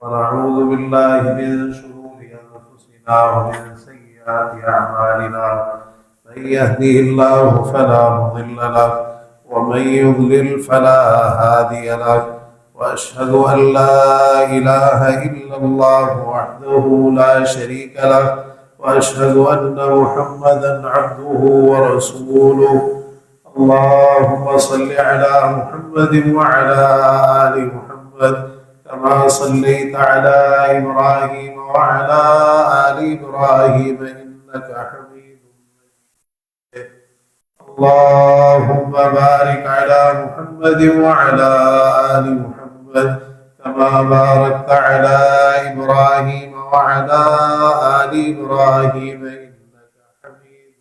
ونعوذ بالله من شرور أنفسنا ومن سيئات أعمالنا من يهده الله فلا مضل له ومن يضلل فلا هادي له وأشهد أن لا إله إلا الله وحده لا شريك له وأشهد أن محمدا عبده ورسوله اللهم صل على محمد وعلى آل محمد كما صليت على إبراهيم وعلى آل إبراهيم إنك حميد مجيد اللهم بارك على محمد وعلى آل محمد كما باركت على إبراهيم وعلى آل إبراهيم إنك حميد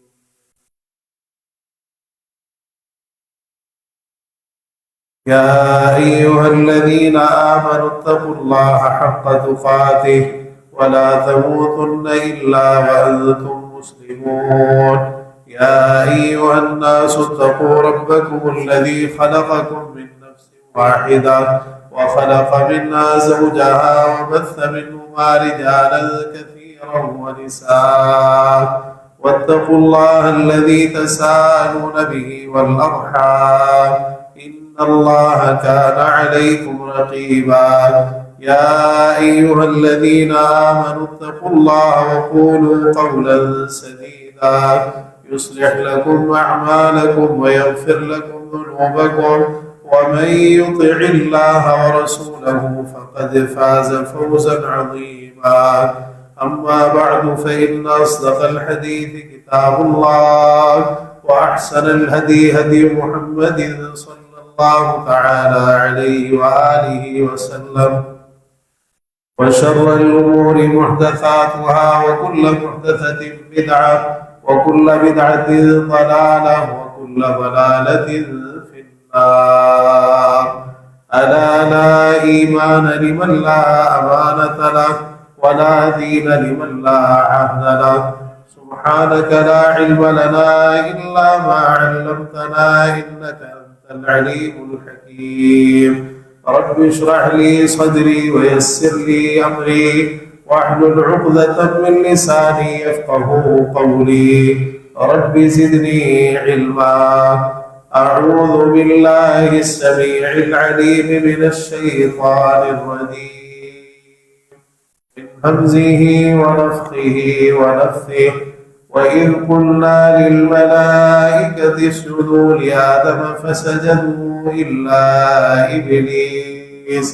يا أيها الذين آمنوا اتقوا الله حق تقاته ولا تموتن إلا وأنتم مسلمون يا أيها الناس اتقوا ربكم الذي خلقكم من نفس واحدة وخلق منها زوجها وبث منهما رجالا كثيرا ونساء واتقوا الله الذي تساءلون به والأرحام إن الله كان عليكم رقيبا يا أيها الذين آمنوا اتقوا الله وقولوا قولا سديدا يصلح لكم أعمالكم ويغفر لكم ذنوبكم ومن يطع الله ورسوله فقد فاز فوزا عظيما أما بعد فإن أصدق الحديث كتاب الله وأحسن الهدي هدي محمد صلى الله تعالى عليه وآله وسلم وشر الأمور محدثاتها وكل محدثة بدعة وكل بدعة ضلالة وكل ضلالة في النار ألا لا إيمان لمن لا أمانة له ولا دين لمن لا عهد له سبحانك لا علم لنا إلا ما علمتنا إنك أنت العليم الحكيم رب اشرح لي صدري ويسر لي أمري واحلل عقدة من لساني يفقه قولي رب زدني علما أعوذ بالله السميع العليم من الشيطان الرجيم من همزه ونفخه ونفثه وإذ قلنا للملائكة اسجدوا لآدم فسجدوا إلا إبليس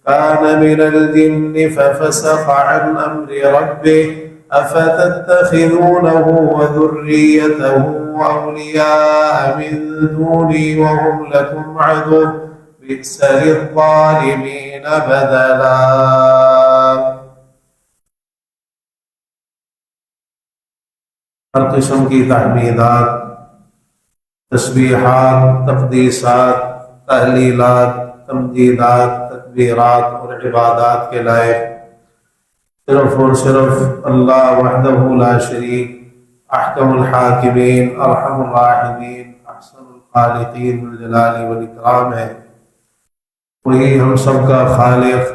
كان من الجن ففسق عن أمر ربه أفتتخذونه وذريته أولياء من دوني وهم لكم عدو بئس للظالمين بدلا ہر قسم کی تحمیدات تسبیحات تقدیسات تحلیلات تمجیدات تکبیرات اور عبادات کے لائق صرف اور صرف اللہ وحدہ لا شریک احکم الحاکمین ارحم الراحمین احسن الخالقین بالجلال والاکرام ہے۔ وہی ہم سب کا خالق،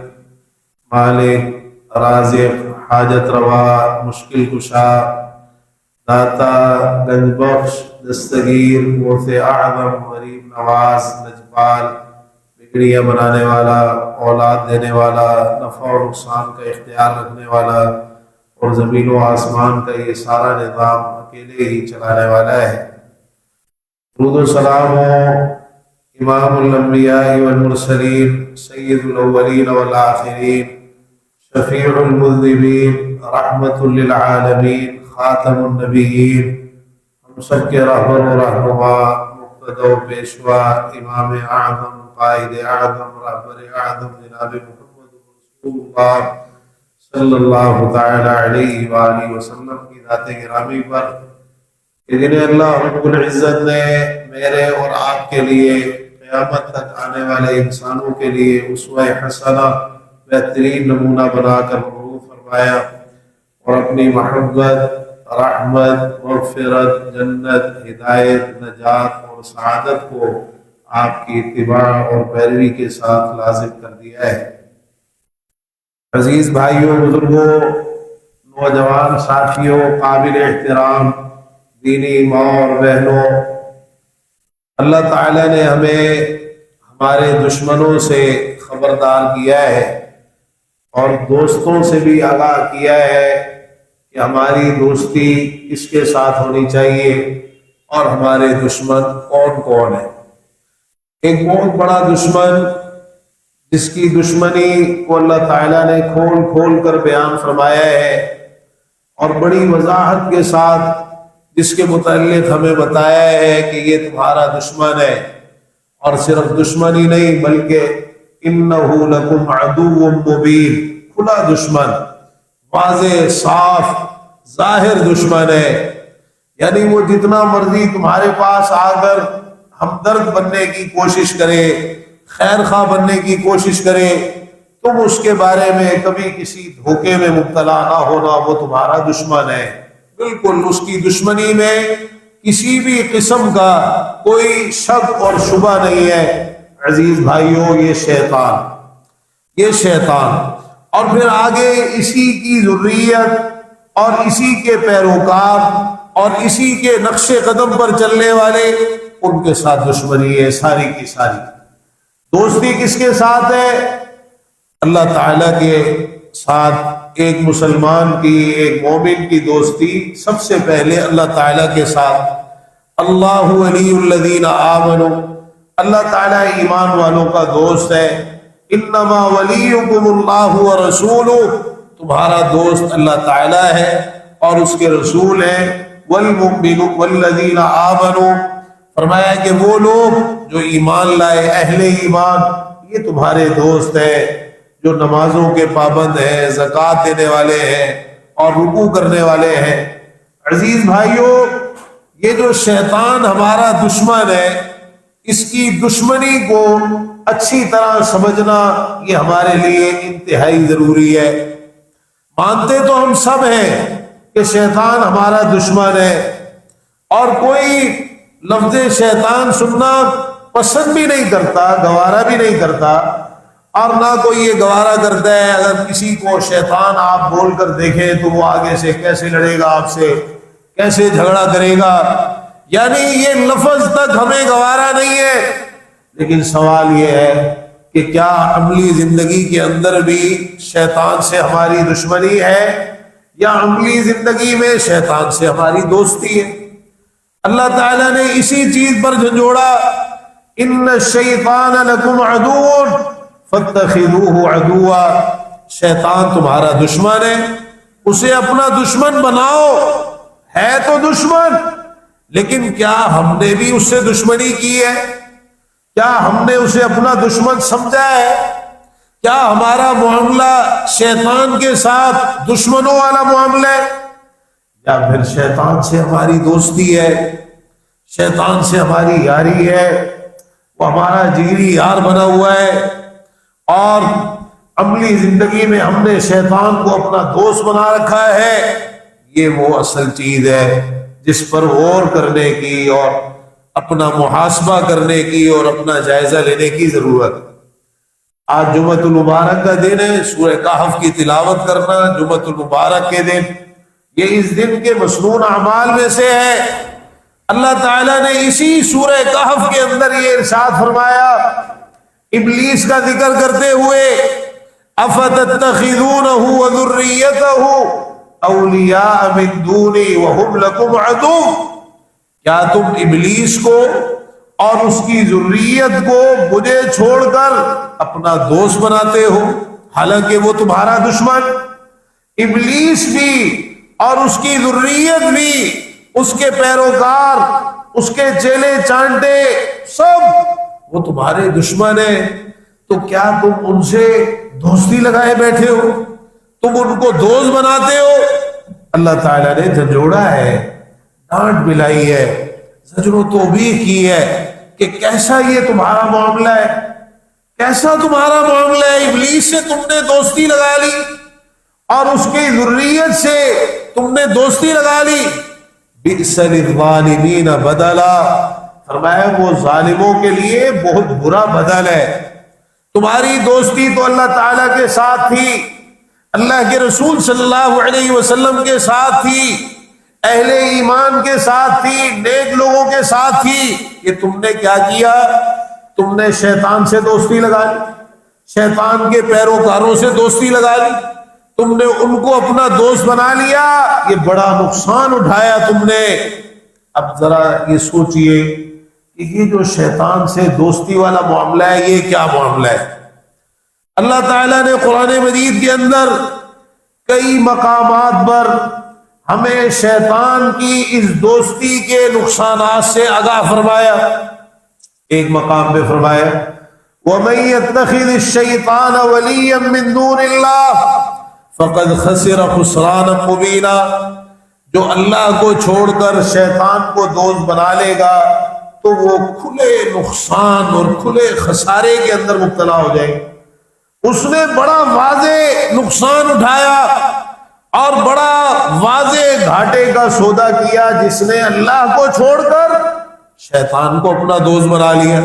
مالک، رازق، حاجت روا، مشکل کشا، داتا، گنج بخش، دستگیر، غوث اعظم، غریب نواز، لجپال، بگڑیاں بنانے والا، اولاد دینے والا، نفع و نقصان کا اختیار رکھنے والا اور زمین و آسمان کا یہ سارا نظام اکیلے ہی چلانے والا ہے۔ درود و سلام ہو امام الانبیاء والمرسلین، سید الاولین والآخرین، شفیع المذنبین، رحمت للعالمین، خاتم النبیین، ہم سب کے رہبر و رہنما، مقتدی و پیشوا، امام اعظم، قائد اعظم، رہبر اعظم جناب محمد رسول اللہ صلی اللہ تعالی علیہ وآلہ وسلم کی ذات گرامی پر کہ جنہیں اللہ رب العزت نے میرے اور آپ کے لیے قیامت تک آنے والے انسانوں کے لیے اسوہ حسنہ بہترین نمونہ بنا کر مبعوث فرمایا اور اپنی محبت، رحمت، مغفرت، جنت، ہدایت، نجات اور سعادت کو آپ کی اتباع اور پیروی کے ساتھ لازم کر دیا ہے۔ عزیز بھائیوں، بزرگوں، نوجوان ساتھیوں، قابل احترام دینی ماں اور بہنوں، اللہ تعالیٰ نے ہمیں ہمارے دشمنوں سے خبردار کیا ہے اور دوستوں سے بھی آگاہ کیا ہے کہ ہماری دوستی کس کے ساتھ ہونی چاہیے اور ہمارے دشمن کون کون ہیں۔ ایک بہت بڑا دشمن جس کی دشمنی کو اللہ تعالیٰ نے کھول کھول کر بیان فرمایا ہے اور بڑی وضاحت کے ساتھ جس کے متعلق ہمیں بتایا ہے کہ یہ تمہارا دشمن ہے، اور صرف دشمن ہی نہیں بلکہ انہ لکم عدو مبین، کھلا دشمن، واضح صاف ظاہر دشمن ہے۔ یعنی وہ جتنا مرضی تمہارے پاس آ کر ہمدرد بننے کی کوشش کرے، خیر خواہ بننے کی کوشش کرے، تم اس کے بارے میں کبھی کسی دھوکے میں مبتلا نہ ہونا، وہ تمہارا دشمن ہے۔ بالکل اس کی دشمنی میں کسی بھی قسم کا کوئی شک اور شبہ نہیں ہے۔ عزیز بھائیوں، یہ شیطان اور پھر آگے اسی کی ذریت اور اسی کے پیروکار اور اسی کے نقش قدم پر چلنے والے، ان کے ساتھ دشمنی ہے ساری کی ساری۔ دوستی کس کے ساتھ ہے؟ اللہ تعالیٰ کے ساتھ۔ ایک مسلمان کی، ایک مومن کی دوستی سب سے پہلے اللہ تعالیٰ کے ساتھ۔ اللہ ولی الذین آمنوا، اللہ تعالیٰ ایمان والوں کا دوست ہے۔ انما ولیکم اللہ ورسولہ، تمہارا دوست اللہ تعالیٰ ہے اور اس کے رسول ہیں۔ والمؤمنون والذین آمنوا، فرمایا کہ وہ لوگ جو ایمان لائے، اہل ایمان، یہ تمہارے دوست ہیں، جو نمازوں کے پابند ہیں، زکوٰۃ دینے والے ہیں اور رکوع کرنے والے ہیں۔ عزیز بھائیوں، یہ جو شیطان ہمارا دشمن ہے، اس کی دشمنی کو اچھی طرح سمجھنا یہ ہمارے لیے انتہائی ضروری ہے۔ مانتے تو ہم سب ہیں کہ شیطان ہمارا دشمن ہے، اور کوئی لفظ شیطان سننا پسند بھی نہیں کرتا، گوارا بھی نہیں کرتا، اور نہ کوئی یہ گوارا کرتا ہے اگر کسی کو شیطان آپ بول کر دیکھیں تو وہ آگے سے کیسے لڑے گا آپ سے، کیسے جھگڑا کرے گا۔ یعنی یہ لفظ تک ہمیں گوارا نہیں ہے۔ لیکن سوال یہ ہے کہ کیا عملی زندگی کے اندر بھی شیطان سے ہماری دشمنی ہے، یا عملی زندگی میں شیطان سے ہماری دوستی ہے؟ اللہ تعالیٰ نے اسی چیز پر جھنجھوڑا، ان الشیطان لکم عدو فاتخذوہ عدوا، شیطان تمہارا دشمن ہے، اسے اپنا دشمن بناؤ۔ ہے تو دشمن، لیکن کیا ہم نے بھی اس سے دشمنی کی ہے؟ کیا ہم نے اسے اپنا دشمن سمجھا ہے؟ کیا ہمارا معاملہ شیطان کے ساتھ دشمنوں والا معاملہ ہے، یا پھر شیطان سے ہماری دوستی ہے، شیطان سے ہماری یاری ہے، وہ ہمارا جگری یار بنا ہوا ہے، اور عملی زندگی میں ہم نے شیطان کو اپنا دوست بنا رکھا ہے؟ یہ وہ اصل چیز ہے جس پر غور کرنے کی اور اپنا محاسبہ کرنے کی اور اپنا جائزہ لینے کی ضرورت ہے۔ آج جمعۃ المبارک کا دن ہے، سورہ کہف کی تلاوت کرنا جمعۃ المبارک کے دن، یہ اس دن کے مسنون اعمال میں سے ہے۔ اللہ تعالیٰ نے اسی سورہ کہف کے اندر یہ ارشاد فرمایا ابلیس کا ذکر کرتے ہوئے، افتتخذونہ وذریتہ اولیاء من دونی وہم لکم عدو، کیا تم ابلیس کو اور اس کی ذریت کو مجھے چھوڑ کر اپنا دوست بناتے ہو، حالانکہ وہ تمہارا دشمن؟ ابلیس بھی اور اس کی ذریت بھی، اس کے پیروکار، اس کے چیلے چانٹے، سب وہ تمہارے دشمن ہیں۔ تو کیا تم ان سے دوستی لگائے بیٹھے ہو؟ تم ان کو دوست بناتے ہو؟ اللہ تعالیٰ نے جھنجھوڑا ہے، ڈانٹ ملائی ہے، زجر و توبیخ کی ہے کہ کیسا یہ تمہارا معاملہ ہے، کیسا تمہارا معاملہ ہے۔ ابلیس سے تم نے دوستی لگا لی اور اس کی ذریت سے تم نے دوستی لگا لی۔ بئس للظالمین بدلا، فرمایا وہ ظالموں کے لیے بہت برا بدل ہے۔ تمہاری دوستی تو اللہ تعالیٰ کے ساتھ تھی، اللہ کے رسول صلی اللہ علیہ وسلم کے ساتھ تھی، اہل ایمان کے ساتھ تھی، نیک لوگوں کے ساتھ تھی، کہ تم نے کیا کیا؟ تم نے شیطان سے دوستی لگا لی، شیطان کے پیروکاروں سے دوستی لگا لی، تم نے ان کو اپنا دوست بنا لیا، یہ بڑا نقصان اٹھایا تم نے۔ اب ذرا یہ سوچئے کہ یہ جو شیطان سے دوستی والا معاملہ ہے، یہ کیا معاملہ ہے؟ اللہ تعالیٰ نے قرآن مجید کے اندر کئی مقامات پر ہمیں شیطان کی اس دوستی کے نقصانات سے آگاہ فرمایا۔ ایک مقام پہ فرمایا وَمَن يَتَّخِذِ الشَّيْطَانَ وَلِيًّا مِّن دُونِ اللَّهِ فَقَدْ خَسِرَ خُسْرَانًا مُبِينًا، جو اللہ کو چھوڑ کر شیطان کو دوست بنا لے گا تو وہ کھلے نقصان اور کھلے خسارے کے اندر مبتلا ہو جائے گا۔ اس نے بڑا واضح نقصان اٹھایا اور بڑا واضح گھاٹے کا سودا کیا جس نے اللہ کو چھوڑ کر شیطان کو اپنا دوست بنا لیا۔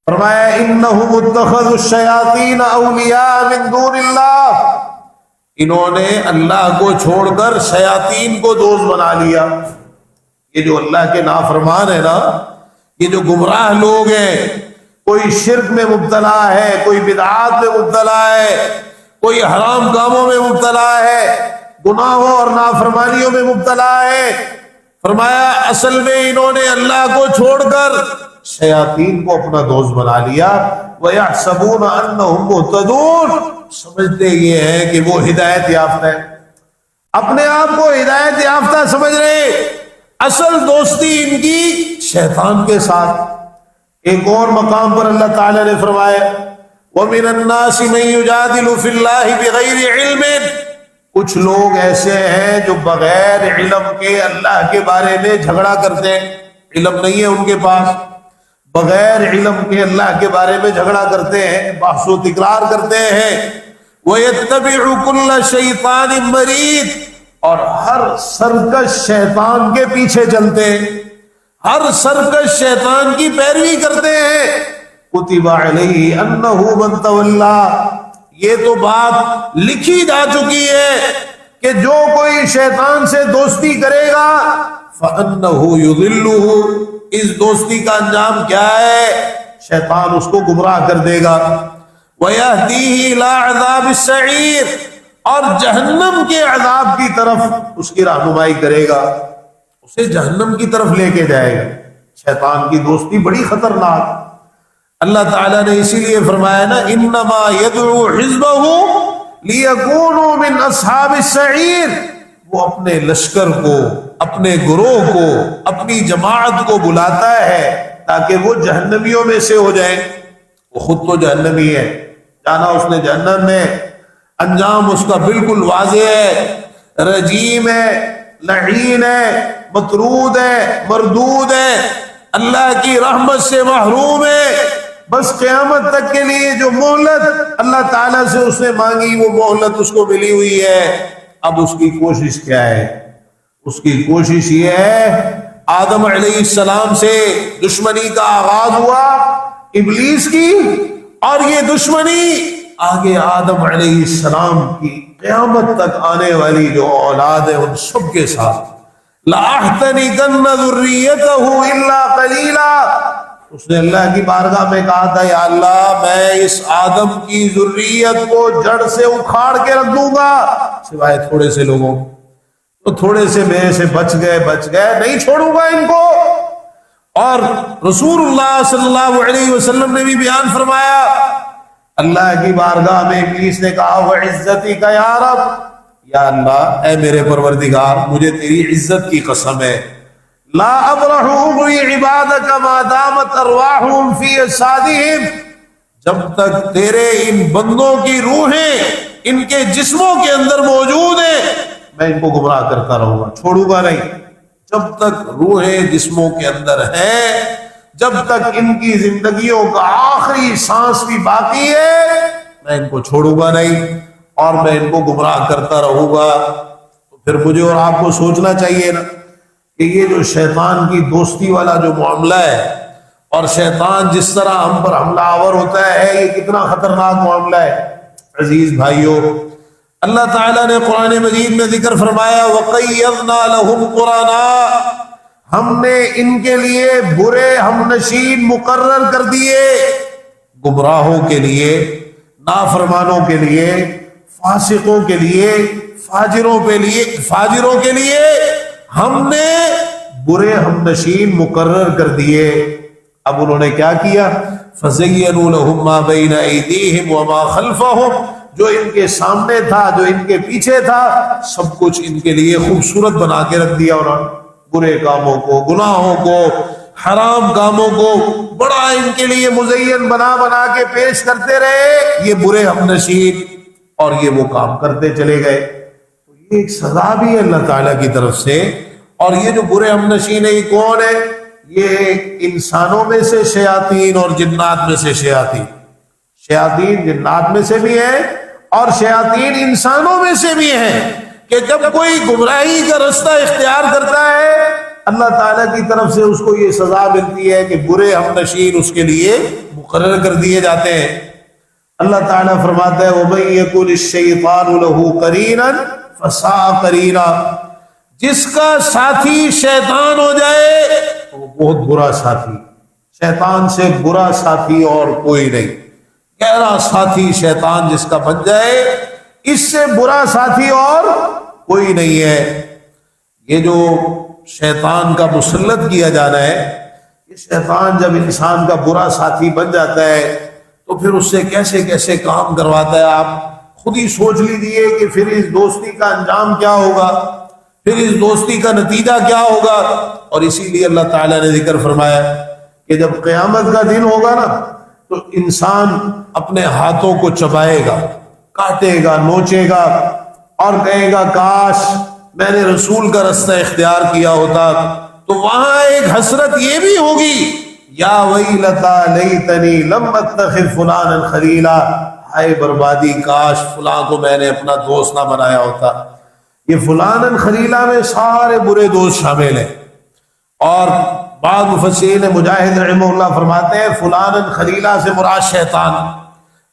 فرمایا انہم اتخذوا الشیاطین اولیاء من دون اللہ، انہوں نے اللہ کو چھوڑ کر شیاطین کو دوست بنا لیا۔ یہ جو اللہ کے نافرمان ہے نا، یہ جو گمراہ لوگ ہیں، کوئی شرک میں مبتلا ہے، کوئی بدعات میں مبتلا ہے، کوئی حرام کاموں میں مبتلا ہے، گناہوں اور نافرمانیوں میں مبتلا ہے، فرمایا اصل میں انہوں نے اللہ کو چھوڑ کر شیاطین کو اپنا دوست بنا لیا۔ وَيَحْسَبُونَ أَنَّهُمْ مُهْتَدُونَ، سمجھتے یہ ہیں کہ وہ ہدایت یافتہ ہے، اپنے آپ کو ہدایت یافتہ سمجھ رہے، اصل دوستی ان کی شیطان کے ساتھ۔ ایک اور مقام پر اللہ تعالی نے فرمایا وَمِنَ النَّاسِ مَن يُجَادِلُ فِي اللَّهِ بِغَيْرِ عِلْمٍ، کچھ لوگ ایسے ہیں جو بغیر علم کے اللہ کے بارے میں جھگڑا کرتے ہیں، علم نہیں ہے ان کے پاس، بغیر علم کے اللہ کے بارے میں جھگڑا کرتے ہیں، بحث و تکرار کرتے ہیں۔ وَيَتَّبِعُ كُلَّ شَيْطَانٍ مَرِيدٍ، اور ہر سرکش شیطان کے پیچھے چلتے ہیں، ہر سرکش شیطان کی پیروی کرتے ہیں۔ کتب علیہ انہ من تولی، یہ تو بات لکھی جا چکی ہے کہ جو کوئی شیطان سے دوستی کرے گا فَأَنَّهُ يُضِلُّهُ، اس دوستی کا انجام کیا ہے؟ شیطان اس کو گمراہ کر دے گا۔ وَيَهْدِيهِ إِلَىٰ عَذَابِ السَّعِيرِ، اور جہنم کے عذاب کی طرف اس کی رہنمائی کرے گا، اسے جہنم کی طرف لے کے جائے گا۔ شیطان کی دوستی بڑی خطرناک۔ اللہ تعالیٰ نے اسی لیے فرمایا نا انما یدعو حزبہ لیکونوا من اصحاب السعیر، وہ اپنے لشکر کو، اپنے گروہ کو، اپنی جماعت کو بلاتا ہے تاکہ وہ جہنمیوں میں سے ہو جائیں۔ وہ خود تو جہنمی ہے، جانا اس نے جہنم میں، انجام اس کا بالکل واضح ہے، رجیم ہے، لعین ہے، مطرود ہے، مردود ہے، اللہ کی رحمت سے محروم ہے۔ بس قیامت تک کے لیے جو مہلت اللہ تعالیٰ سے اس نے مانگی وہ مہلت اس کو ملی ہوئی ہے۔ اب اس کی کوشش کیا ہے؟ اس کی کوشش یہ ہے، آدم علیہ السلام سے دشمنی کا آغاز ہوا ابلیس کی، اور یہ دشمنی آگے آدم علیہ السلام کی قیامت تک آنے والی جو اولاد ہے ان سب کے ساتھ۔ لَأَحْتَنِكَنَّ ذُرِّيَّتَهُ إِلَّا قَلِيلًا، اس نے اللہ کی بارگاہ میں کہا تھا یا اللہ میں اس آدم کی ذریت کو جڑ سے اکھاڑ کے رکھ دوں گا سوائے تھوڑے سے لوگوں، تو تھوڑے سے میرے سے بچ گئے، نہیں چھوڑوں گا ان کو۔ اور رسول اللہ صلی اللہ علیہ وسلم نے بھی بیان فرمایا، اللہ کی بارگاہ میں ابلیس نے کہا وَعِزَّتِكَ يَا رَبْ، یا اللہ اے میرے پروردگار مجھے تیری عزت کی قسم ہے، لا ابرح اغوی عبادک ما دامت ارواحهم فی اجسادہم، جب تک تیرے ان بندوں کی روحیں ان کے جسموں کے اندر موجود ہیں میں ان کو گمراہ کرتا رہوں گا، چھوڑوں گا نہیں۔ جب تک روحیں جسموں کے اندر ہیں، جب تک ان کی زندگیوں کا آخری سانس بھی باقی ہے میں ان کو چھوڑوں گا نہیں، اور میں ان کو گمراہ کرتا رہوں گا۔ تو پھر مجھے اور آپ کو سوچنا چاہیے نا کہ یہ جو شیطان کی دوستی والا جو معاملہ ہے، اور شیطان جس طرح ہم پر حملہ آور ہوتا ہے، یہ کتنا خطرناک معاملہ ہے۔ عزیز بھائیوں، اللہ تعالیٰ نے قرآن مجید میں ذکر فرمایا وَقَيَّضْنَا لَهُمْ قُرَانَا، ہم نے ان کے لیے برے ہم نشین مقرر کر دیے، گمراہوں کے لیے، نافرمانوں کے لیے، فاسقوں کے لیے، فاجروں کے لیے ہم نے برے ہم نشین مقرر کر دیے۔ اب انہوں نے کیا کیا؟ فَزَيَّنُوا لَهُم مَّا بَيْنَ أَيْدِيهِمْ وَمَا خَلْفَهُمْ، جو ان کے سامنے تھا، جو ان کے پیچھے تھا، سب کچھ ان کے لیے خوبصورت بنا کے رکھ دیا انہوں نے، برے کاموں کو، گناہوں کو، حرام کاموں کو بڑا ان کے لیے مزین بنا بنا کے پیش کرتے رہے، یہ برے ہم نشین، اور یہ وہ کام کرتے چلے گئے۔ تو یہ ایک سزا بھی ہے اللہ تعالیٰ کی طرف سے۔ اور یہ جو برے ہم نشین ہے، یہ کون ہے؟ یہ انسانوں میں سے شیاطین اور جنات میں سے شیاطین، شیاطین جنات میں سے بھی ہیں اور شیاطین انسانوں میں سے بھی ہیں، کہ جب کوئی گمراہی کا رستہ اختیار کرتا ہے اللہ تعالیٰ کی طرف سے اس کو یہ سزا ملتی ہے کہ برے ہم نشین اس کے لیے مقرر کر دیے جاتے ہیں۔ اللہ تعالیٰ فرماتا ہے وَمَن يَكُنِ الشَّيْطَانُ لَهُ قَرِينًا فَسَاءَ قَرِينًا، جس کا ساتھی شیطان ہو جائے وہ بہت برا ساتھی، شیطان سے برا ساتھی اور کوئی نہیں، گہرا ساتھی شیطان جس کا بن جائے، اس سے برا ساتھی اور کوئی نہیں ہے۔ یہ جو شیطان کا مسلط کیا جانا ہے، یہ شیطان جب انسان کا برا ساتھی بن جاتا ہے تو پھر اس سے کیسے کیسے کام کرواتا ہے، آپ خود ہی سوچ لیجئے کہ پھر اس دوستی کا انجام کیا ہوگا، پھر اس دوستی کا نتیجہ کیا ہوگا۔ اور اسی لیے اللہ تعالیٰ نے ذکر فرمایا کہ جب قیامت کا دن ہوگا نا تو انسان اپنے ہاتھوں کو چبائے گا، کاٹے گا، نوچے گا اور کہے گا کاش میں نے رسول کا رستہ اختیار کیا ہوتا۔ تو وہاں ایک حسرت یہ بھی ہوگی یا ویلتا لیتنی لم اتخذ فلانا خلیلا، ہائے بربادی کاش فلاں کو میں نے اپنا دوست نہ بنایا ہوتا۔ یہ فلانا خلیلا میں سارے برے دوست شامل ہیں، اور بعض مفسرین مجاہد رحمہ اللہ فرماتے ہیں فلانا خلیلا سے مراد شیطان،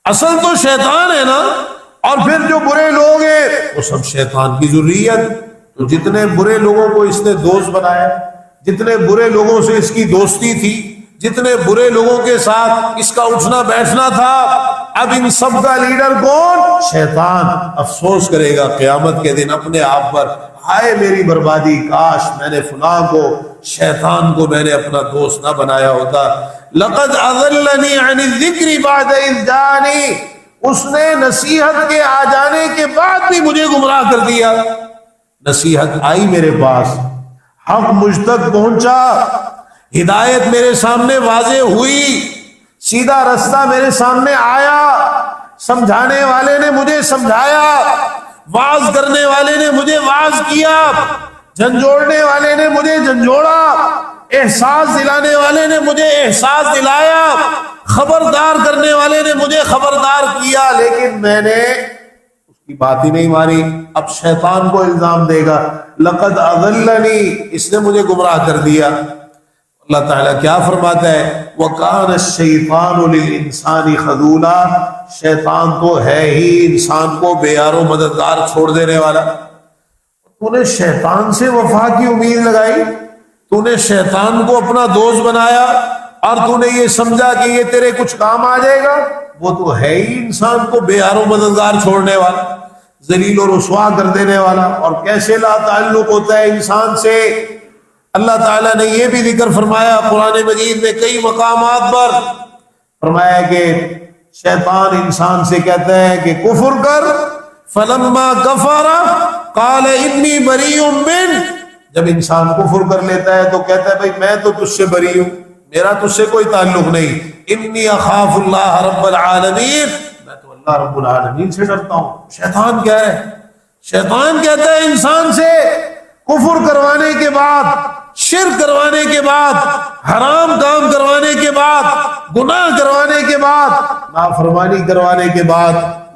اصل تو شیطان ہے نا، اور پھر جو برے لوگ ہیں وہ سب شیطان کی ذریت۔ تو جتنے برے لوگوں کو اس نے دوست بنایا، جتنے برے لوگوں سے اس کی دوستی تھی، جتنے برے لوگوں کے ساتھ اس کا اٹھنا بیٹھنا تھا، اب ان سب کا لیڈر کون؟ شیطان۔ افسوس کرے گا قیامت کے دن اپنے آپ پر، ہائے میری بربادی، کاش میں نے فلاں کو، شیطان کو میں نے اپنا دوست نہ بنایا ہوتا۔ لقد اضلنی عن الذکر بعد اذ جانی، اس نے نصیحت کے آ جانے کے بعد بھی مجھے گمراہ کر دیا۔ نصیحت آئی میرے پاس، حق مجھ تک پہنچا، ہدایت میرے سامنے واضح ہوئی، سیدھا رستہ میرے سامنے آیا، سمجھانے والے نے مجھے سمجھایا، واعظ کرنے والے نے مجھے واعظ کیا، جھنجھوڑنے والے نے مجھے جھنجھوڑا، احساس دلانے والے نے مجھے احساس دلایا، خبردار کرنے والے نے مجھے خبردار کیا، لیکن میں نے اس کی بات ہی نہیں مانی۔ اب شیطان کو الزام دے گا لقد اضلنی، اس نے مجھے گمراہ کر دیا۔ اللہ تعالیٰ کیا فرماتا ہے وَكَانَ الشَّيْطَانُ لِلْإِنسَانِ خَذُولًا، شیطان تو ہے ہی انسان کو بے یار و مددگار چھوڑ دینے والا۔ تو نے شیطان سے وفا کی امید لگائی، تو نے شیطان کو اپنا دوست بنایا، اور تو نے یہ سمجھا کہ یہ تیرے کچھ کام آ جائے گا، وہ تو ہے ہی انسان کو بے یار و مددگار چھوڑنے والا، ذلیل و رسوا کر دینے والا۔ اور کیسے لا تعلق ہوتا ہے انسان سے؟ اللہ تعالیٰ نے یہ بھی ذکر فرمایا قرآن مجید میں کئی مقامات پر، فرمایا کہ شیطان انسان سے کہتا ہے کہ کفر کر، فلما کفر قال انی بریء منک، جب انسان کفر کر لیتا ہے تو کہتا ہے بھائی میں تو تجھ سے بری ہوں، میرا تجھ سے کوئی تعلق نہیں، انی اخاف اللہ رب العالمین، میں تو اللہ رب العالمین سے ڈرتا ہوں۔ شیطان کیا ہے؟ شیطان کہتا ہے انسان سے کفر کروانے کے بعد، شرک کروانے کے بعد، حرام کام کروانے کے بعد، گناہ کروانے کے بعد، نافرمانی کروانے کے بعد،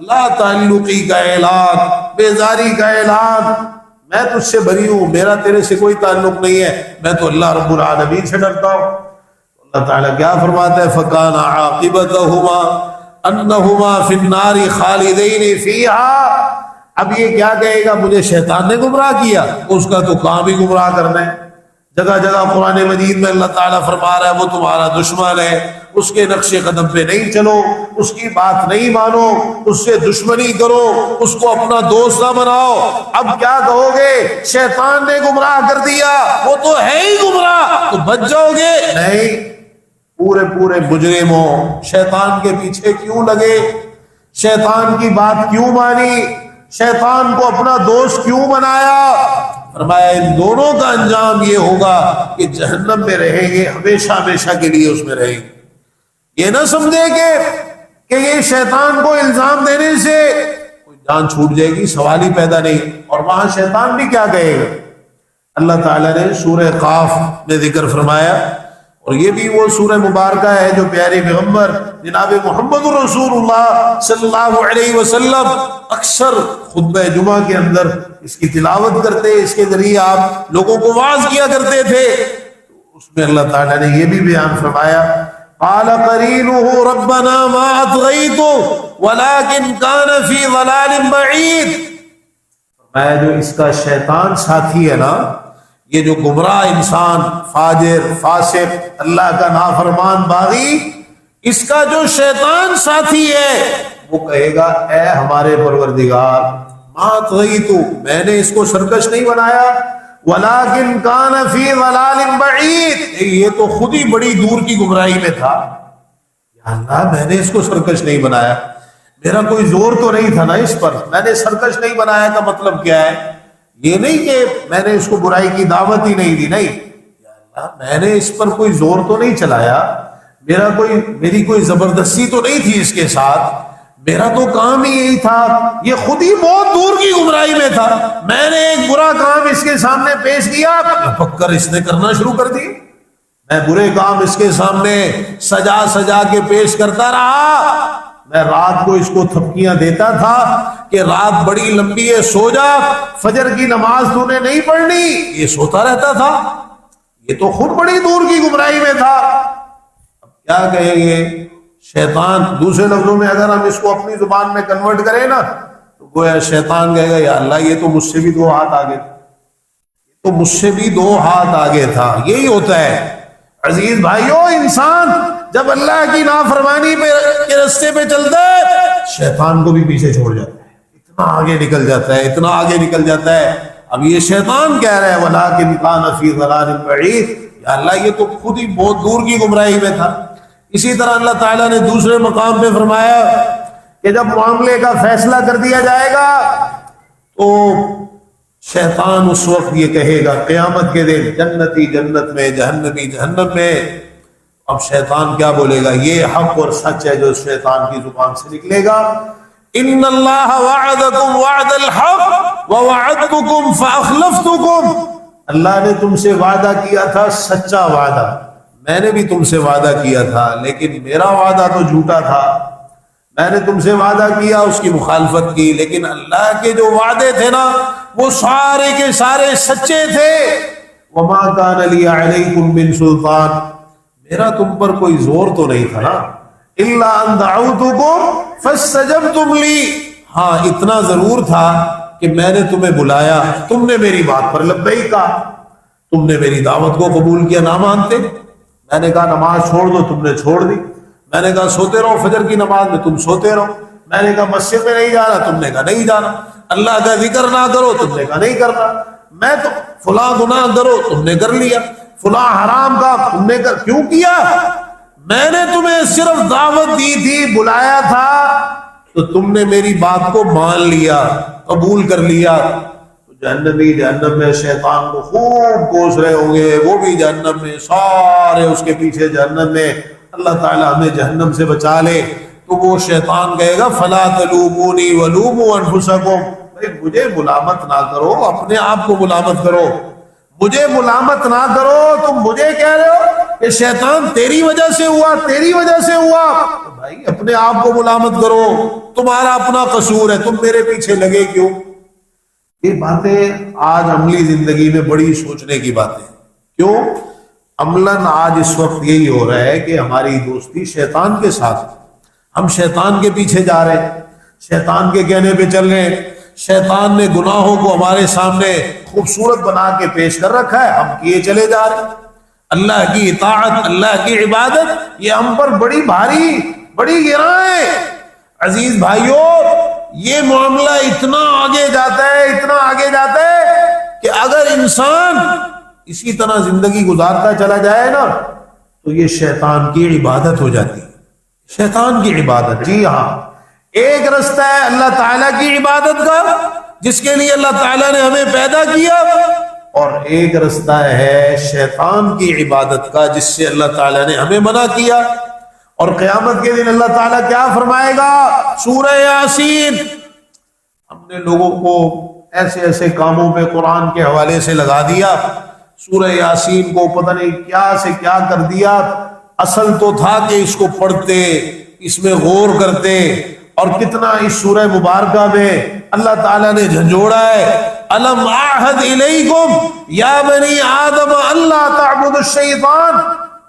لا تعلقی کا اعلان، بیزاری کا اعلان، میں تجھ سے بری ہوں، میرا تیرے سے کوئی تعلق نہیں ہے، میں تو اللہ رب العالمین سے ڈرتا ہوں۔ اللہ تعالیٰ کیا فرماتا ہے فَكَانَ عَاقِبَتَهُمَا أَنَّهُمَا فِي النَّارِ خَالِدَيْنِ فِيهَا، اب یہ کیا کہے گا مجھے شیطان نے گمراہ کیا، اس کا تو کام ہی گمراہ کرنا ہے۔ جگہ جگہ قرآن مجید میں اللہ تعالیٰ فرما رہا ہے وہ تمہارا دشمن ہے، اس کے نقش قدم پہ نہیں چلو، اس کی بات نہیں مانو، اس سے دشمنی کرو، اس کو اپنا دوست نہ بناؤ۔ اب کیا کہو گے شیطان نے گمراہ کر دیا، وہ تو ہے ہی گمراہ، تو بچ جاؤ گے؟ نہیں، پورے مجرم ہو، شیطان کے پیچھے کیوں لگے، شیطان کی بات کیوں مانی، شیطان کو اپنا دوست کیوں بنایا؟ فرمایا ان دونوں کا انجام یہ ہوگا کہ جہنم میں رہیں گے، ہمیشہ ہمیشہ کے لیے اس میں رہیں گے۔ یہ نہ سمجھے کہ یہ شیطان کو الزام دینے سے کوئی جان چھوٹ جائے گی، سوال ہی پیدا نہیں۔ اور وہاں شیطان بھی کیا کہے گا؟ اللہ تعالیٰ نے سورہ قاف میں ذکر فرمایا، اور یہ بھی وہ سورہ مبارکہ ہے جو پیارے پیغمبر جناب محمد رسول اللہ صلی اللہ علیہ وسلم اکثر خطبہ جمعہ کے اندر اس کی تلاوت کرتے، اس کے ذریعے آپ لوگوں کو واعظ کیا کرتے تھے۔ اس میں اللہ تعالیٰ نے یہ بھی بیان فرمایا، قال قرینہ ربنا ما اطغیتہ ولکن کان فی ضلال بعید۔ فرمایا جو اس کا شیطان ساتھی ہے نا، یہ جو گمراہ انسان، فاجر، فاسق، اللہ کا نافرمان باغی، اس کا جو شیطان ساتھی ہے وہ کہے گا اے ہمارے پروردگار ما اطغیتہ، میں نے اس کو سرکش نہیں بنایا، ولکن کان فی ضلال بعید، یہ تو خود ہی بڑی دور کی گمراہی میں تھا۔ یا اللہ میں نے اس کو سرکش نہیں بنایا، میرا کوئی زور تو نہیں تھا نا اس پر، میں نے سرکش نہیں بنایا کا مطلب کیا ہے؟ یہ نہیں کہ میں نے اس کو برائی کی دعوت ہی نہیں دی، نہیں، یا اللہ میں نے اس پر کوئی زور تو نہیں چلایا، میری کوئی زبردستی تو نہیں تھی اس کے ساتھ، میرا تو کام ہی یہی تھا، یہ خود ہی بہت دور کی گمراہی میں تھا، میں نے ایک برا کام اس کے سامنے پیش کیا، پکر اس نے کرنا شروع کر دی، میں برے کام اس کے سامنے سجا کے پیش کرتا رہا، میں رات کو اس کو تھپکیاں دیتا تھا کہ رات بڑی لمبی ہے سو جا، فجر کی نماز تو نے نہیں پڑھنی، یہ سوتا رہتا تھا، یہ تو خود بڑی دور کی گمراہی میں تھا۔ اب کیا کہیں گے شیطان؟ دوسرے لفظوں میں اگر ہم اس کو اپنی زبان میں کنورٹ کریں نا تو گویا شیطان کہے گا یا اللہ یہ تو مجھ سے بھی 2 ہاتھ آگے تھا، تو مجھ سے بھی 2 ہاتھ آگے تھا۔ یہی ہوتا ہے عزیز بھائیو، انسان جب اللہ کی نافرمانی کے رستے پہ چلتا ہے شیطان کو بھی پیچھے چھوڑ جاتا ہے، اتنا آگے نکل جاتا ہے، اتنا آگے نکل جاتا ہے۔ اب یہ شیطان کہہ رہا ہے وَلَٰكِنْ كَانَ فِي ضَلَالٍ بَعِيدٍ، یا اللہ یہ تو خود ہی بہت دور کی گمراہی میں تھا۔ اسی طرح اللہ تعالیٰ نے دوسرے مقام پہ فرمایا کہ جب معاملے کا فیصلہ کر دیا جائے گا تو شیطان اس وقت یہ کہے گا قیامت کے دن جنتی جنت میں، جہنمی جہنم میں۔ اب شیطان کیا بولے گا؟ یہ حق اور سچ ہے جو شیطان کی زبان سے نکلے گا، ان اللہ وعدکم وعد الحق ووعدتکم فاخلفتکم، اللہ نے تم سے وعدہ کیا تھا سچا وعدہ، میں نے بھی تم سے وعدہ کیا تھا لیکن میرا وعدہ تو جھوٹا تھا، میں نے تم سے وعدہ کیا اس کی مخالفت کی، لیکن اللہ کے جو وعدے تھے نا وہ سارے کے سارے سچے تھے۔ وما کان لی علیکم من سلطان، میرا تم پر کوئی زور تو نہیں تھا نا، الا ان دعوتکم فاستجبتم لی، ہاں اتنا ضرور تھا کہ میں نے تمہیں بلایا، تم نے میری بات پر لبیک کہا، تم نے میری دعوت کو قبول کیا نہ مانتے، میں نے کہا نماز چھوڑ دو تم نے چھوڑ دی، میں نے کہا سوتے رہو فجر کی نماز میں تم سوتے رہو، میں نے کہا مسجد میں نہیں جانا تم نے کہا نہیں جانا، اللہ کا ذکر نہ کرو تم نے کہا نہیں کرنا، میں تو فلاں گناہ کرو تم نے کر لیا، فلاں حرام کا تم نے کیوں کیا؟ میں نے تمہیں صرف دعوت دی تھی، بلایا تھا، تو تم نے میری بات کو مان لیا، قبول کر لیا۔ جہنمی جہنم میں شیطان کو خوب کوس رہے ہوں گے، وہ بھی جہنم میں، سارے اس کے پیچھے جہنم میں، اللہ تعالیٰ ہمیں جہنم سے بچا لے۔ تو وہ شیطان کہے گا فلا تلومونی ولوموا انفسکم، بھائی مجھے ملامت نہ کرو، اپنے آپ کو ملامت کرو، مجھے ملامت نہ کرو، تم مجھے کہہ رہے ہو کہ شیطان تیری وجہ سے ہوا، تیری وجہ سے ہوا، تو بھائی اپنے آپ کو ملامت کرو، تمہارا اپنا قصور ہے، تم میرے پیچھے لگے کیوں؟ یہ باتیں آج عملی زندگی میں بڑی سوچنے کی باتیں، کیوں؟ عملاً آج اس وقت یہی ہو رہا ہے کہ ہماری دوستی شیطان کے ساتھ، ہم شیطان کے پیچھے جا رہے ہیں، شیطان کے کہنے پہ چل رہے ہیں، شیطان نے گناہوں کو ہمارے سامنے خوبصورت بنا کے پیش کر رکھا ہے، ہم کیے چلے جا رہے ہیں۔ اللہ کی اطاعت، اللہ کی عبادت، یہ ہم پر بڑی بھاری، بڑی گراں ہے۔ عزیز بھائیوں، یہ معاملہ اتنا آگے جاتا ہے، اتنا آگے جاتا ہے کہ اگر انسان اسی طرح زندگی گزارتا چلا جائے نا تو یہ شیطان کی عبادت ہو جاتی ہے۔ شیطان کی عبادت، جی ہاں، ایک رستہ ہے اللہ تعالیٰ کی عبادت کا جس کے لیے اللہ تعالیٰ نے ہمیں پیدا کیا، اور ایک رستہ ہے شیطان کی عبادت کا جس سے اللہ تعالیٰ نے ہمیں منع کیا۔ اور قیامت کے دن اللہ تعالیٰ کیا فرمائے گا؟ سورہ یاسین، ہم نے لوگوں کو ایسے ایسے کاموں پہ قرآن کے حوالے سے لگا دیا، سورہ یاسین کو پتہ نہیں کیا سے کیا کر دیا، اصل تو تھا کہ اس کو پڑھتے، اس میں غور کرتے، اور کتنا اس سورہ مبارکہ میں اللہ تعالیٰ نے جھنجھوڑا ہے، الم اعہد الیکم یا بنی آدم اللہ تعبدوا الشیطان،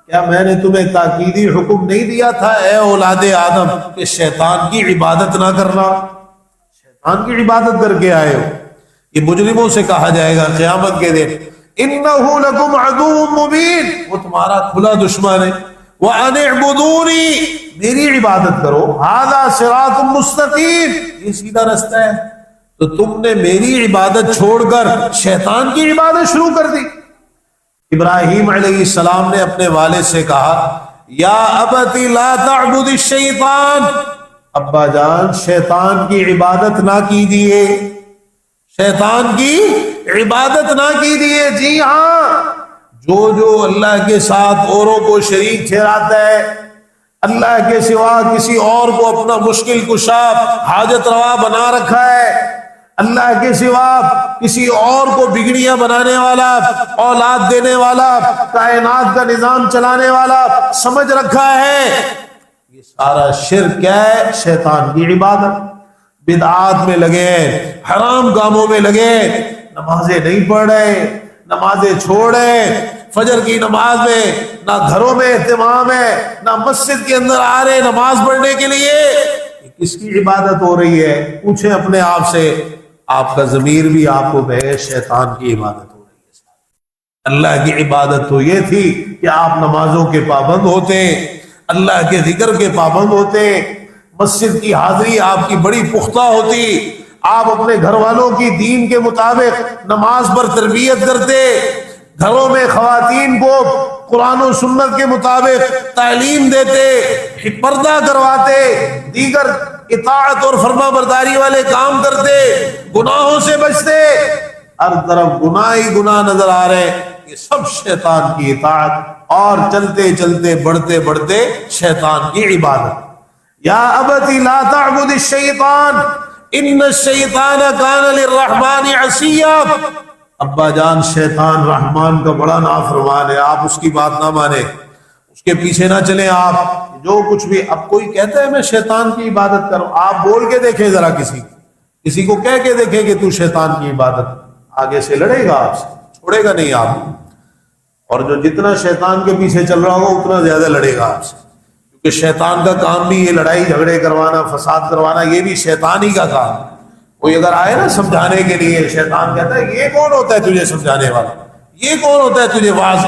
کیا میں نے تمہیں تاکیدی حکم نہیں دیا تھا اے اولاد آدم کہ شیطان کی عبادت نہ کرنا؟ شیطان کی عبادت کر کے آئے ہو۔ یہ مجرموں سے کہا جائے گا قیامت کے دن، انہ لکم عدو مبین، وہ تمہارا کھلا دشمن ہے، وان اعبدونی، میری عبادت کرو، ھذا صراط مستقیم، یہ سیدھا رستہ ہے، تو تم نے میری عبادت چھوڑ کر شیطان کی عبادت شروع کر دی۔ ابراہیم علیہ السلام نے اپنے والد سے کہا، یا ابت لا تعبد الشیطان، ابا جان شیطان کی عبادت نہ کیجیے، شیطان کی عبادت نہ کیجیے۔ جی ہاں، جو اللہ کے ساتھ اوروں کو شریک ٹھہراتا ہے، اللہ کے سوا کسی اور کو اپنا مشکل کشا حاجت روا بنا رکھا ہے، اللہ کے سوا کسی اور کو بگڑیاں بنانے والا، اولاد دینے والا، کائنات کا نظام چلانے والا سمجھ رکھا ہے، یہ سارا شرک ہے، شیطان کی عبادت۔ بدعات میں لگے، حرام کاموں میں لگے، نمازیں نہیں پڑھ رہے، نمازیں چھوڑ رہے، فجر کی نماز میں نہ گھروں میں اہتمام ہے، نہ مسجد کے اندر آ رہے نماز پڑھنے کے لیے، کس کی عبادت ہو رہی ہے؟ پوچھیں اپنے آپ سے، آپ کا ضمیر بھی آپ کو کہے شیطان کی عبادت ہو رہی ہے۔ اللہ کی عبادت تو یہ تھی کہ آپ نمازوں کے پابند ہوتے، اللہ کے ذکر کے پابند ہوتے، مسجد کی حاضری آپ کی بڑی پختہ ہوتی، آپ اپنے گھر والوں کی دین کے مطابق نماز پر تربیت کرتے، گھروں میں خواتین کو قرآن و سنت کے مطابق تعلیم دیتے، پردہ کرواتے، دیگر اطاعت اور فرما برداری والے کام کرتے، گناہوں سے بچتے۔ ہر طرف گناہ ہی گناہ نظر آ رہے، یہ سب شیطان کی اطاعت، اور چلتے چلتے بڑھتے بڑھتے شیطان کی عبادت۔ یا ابت لا تعبد الشیطان ان الشیطان کان للرحمن عصیا، ابا جان شیطان رحمان کا بڑا نافرمان ہے، آپ اس کی بات نہ مانیں، اس کے پیچھے نہ چلیں، آپ جو کچھ بھی، اب کوئی کہتا ہے میں شیطان کی عبادت کروں، آپ بول کے دیکھیں ذرا، کسی کو کہہ کے دیکھیں کہ تو شیطان کی عبادت، آگے سے لڑے گا آپ سے، چھوڑے گا نہیں آپ، اور جو جتنا شیطان کے پیچھے چل رہا ہوگا اتنا زیادہ لڑے گا آپ سے، کیونکہ شیطان کا کام بھی یہ لڑائی جھگڑے کروانا، فساد کروانا، یہ بھی شیطان ہی کا کام ہے۔ کوئی اگر آئے نا سمجھانے کے لیے، شیطان کہتا ہے یہ کون ہوتا ہے تجھے سمجھانے والا، یہ کون ہوتا ہے تجھے واعظ،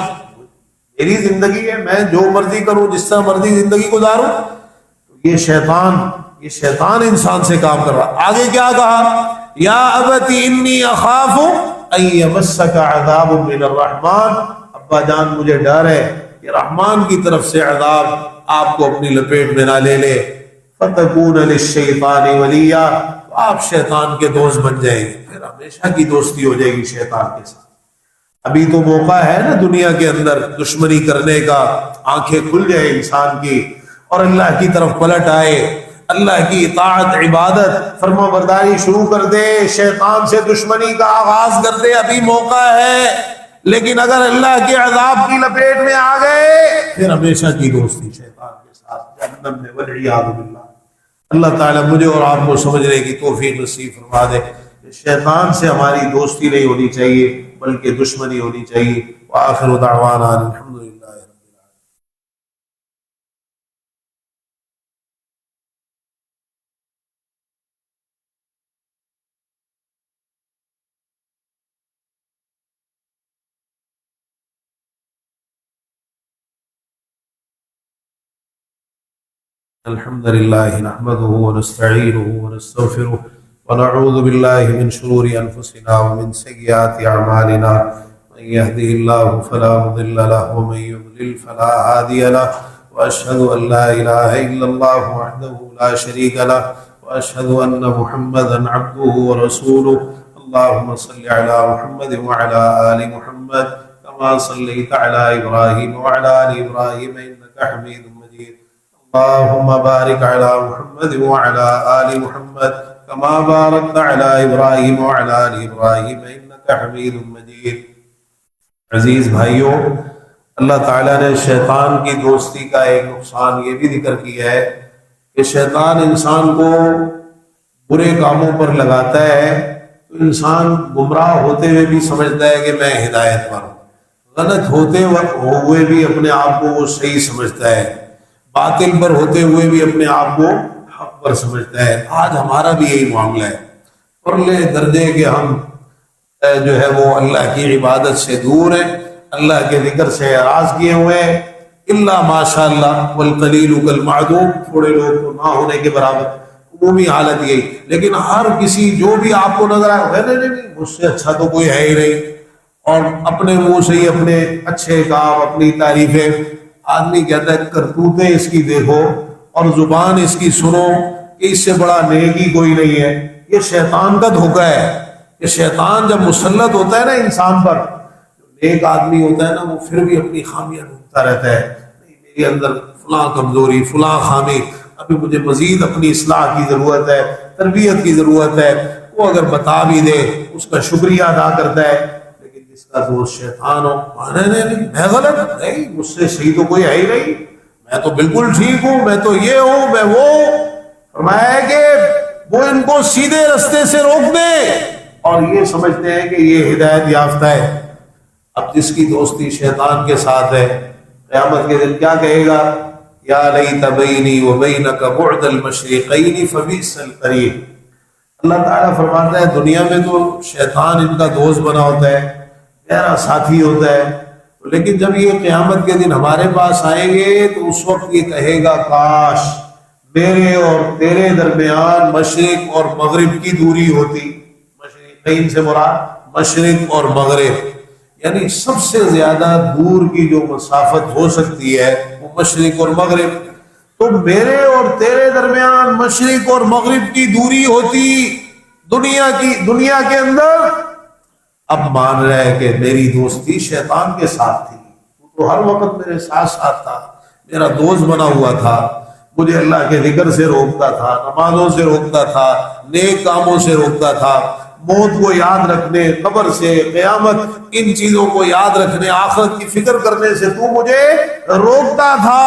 میری زندگی ہے، میں جو مرضی کروں، جس طرح مرضی زندگی گزاروں، یہ شیطان انسان سے کام کر رہا۔ آگے کیا کہا؟ یا ابت انی اخاف ان یمسک عذاب من الرحمن، ابا جان مجھے ڈر ہے کہ رحمان کی طرف سے عذاب آپ کو اپنی لپیٹ میں نہ لے لے، فتکون للشیطان ولیا، تو آپ شیطان کے دوست بن جائیں گے، پھر ہمیشہ کی دوستی ہو جائے گی شیطان کے ساتھ۔ ابھی تو موقع ہے نا دنیا کے اندر دشمنی کرنے کا، آنکھیں کھل جائے انسان کی اور اللہ کی طرف پلٹ آئے، اللہ کی اطاعت، عبادت، فرما برداری شروع کر دے، شیطان سے دشمنی کا آغاز کر دے، ابھی موقع ہے۔ لیکن اگر اللہ کے عذاب کی لپیٹ میں آ گئے پھر ہمیشہ کی دوستی شیطان کے ساتھ جہنم میں، والعیاذ باللہ۔ اللہ تعالیٰ مجھے اور آپ کو سمجھنے کی توفیق نصیب فرما دے کہ شیطان سے ہماری دوستی نہیں ہونی چاہیے بلکہ دشمنی ہونی چاہیے۔ وآخر دعوانا الحمدللہ۔ الحمد لله نحمده ونستعينه ونستغفره ونعوذ بالله من شرور أنفسنا ومن سيئات أعمالنا من يهده الله فلا مضل له ومن يضلل فلا هادي له وأشهد أن لا إله إلا الله وحده لا شريك له وأشهد أن محمدا عبده ورسوله اللهم صل على محمد وعلى آل محمد كما صليت على إبراهيم وعلى آل إبراهيم إنك حميد مجيد اللهم بارك على محمد وعلى آل محمد كما باركت على إبراهيم وعلى آل إبراهيم إنك حميد مجيد. عزیز بھائیوں، اللہ تعالیٰ نے شیطان کی دوستی کا ایک نقصان یہ بھی ذکر کیا ہے کہ شیطان انسان کو برے کاموں پر لگاتا ہے تو انسان گمراہ ہوتے ہوئے بھی سمجھتا ہے کہ میں ہدایت پر ہوں، غلط ہوتے ہوئے بھی اپنے آپ کو وہ صحیح سمجھتا ہے، باطل پر ہوتے ہوئے بھی اپنے آپ کو حق پر سمجھتا ہے. آج ہمارا بھی یہی معاملہ ہے، پرلے درجے کے ہم جو ہے وہ اللہ کی عبادت سے دور ہیں، اللہ کے ذکر سے اعراض کیے ہوئے ہیں. الا ماشاء اللہ والقلیل کالمعدوم، تھوڑے لوگ تو نہ ہونے کے برابر، عمومی حالت یہی. لیکن ہر کسی جو بھی آپ کو نظر آئے نہیں مجھ سے اچھا تو کوئی ہے ہی نہیں، اور اپنے منہ سے ہی اپنے اچھے کام اپنی تعریفیں. آدمی کہتا ہے کرتوتیں اس کی دیکھو اور زبان اس کی سنو کہ اس سے بڑا نیکی کوئی نہیں ہے. یہ شیطان کا دھوکہ ہے کہ شیطان جب مسلط ہوتا ہے نا انسان پر، ایک آدمی ہوتا ہے نا وہ پھر بھی اپنی خامیاں ڈھونڈتا رہتا ہے، نہیں میرے اندر فلاں کمزوری فلاں خامی، ابھی مجھے مزید اپنی اصلاح کی ضرورت ہے، تربیت کی ضرورت ہے. وہ اگر بتا بھی دے اس کا شکریہ ادا کرتا ہے، لیکن جس کا دوست شیطان ہو نہیں میں غلط نہیں، مجھ سے صحیح تو کوئی ہے ہی نہیں، میں تو بالکل ٹھیک ہوں، میں تو یہ ہوں میں وہ. فرمایا ہے کہ وہ ان کو سیدھے رستے سے روک دے اور یہ سمجھتے ہیں کہ یہ ہدایت یافتہ ہے. اب جس کی دوستی شیطان کے ساتھ ہے، قیامت کے دن کیا کہے گا؟ یا لیت بینی و بینک بعد المشرقین فبئس القرین. اللہ تعالیٰ فرماتا ہے دنیا میں تو شیطان ان کا دوست بنا ہوتا ہے، گہرا ساتھی ہوتا ہے، لیکن جب یہ قیامت کے دن ہمارے پاس آئیں گے تو اس وقت یہ کہے گا کاش میرے اور تیرے درمیان مشرق اور مغرب کی دوری ہوتی. مشرقین سے مراد مشرق اور مغرب، یعنی سب سے زیادہ دور کی جو مسافت ہو سکتی ہے وہ مشرق اور مغرب. تو میرے اور تیرے درمیان مشرق اور مغرب کی دوری ہوتی دنیا کے اندر. اب مان رہا ہے کہ میری دوستی شیطان کے ساتھ تھی، تو ہر وقت میرے ساتھ ساتھ تھا، میرا دوست بنا ہوا تھا، مجھے اللہ کے ذکر سے روکتا تھا، نمازوں سے روکتا تھا، نیک کاموں سے روکتا تھا، موت کو یاد رکھنے، قبر سے، قیامت، ان چیزوں کو یاد رکھنے، آخرت کی فکر کرنے سے تو مجھے روکتا تھا.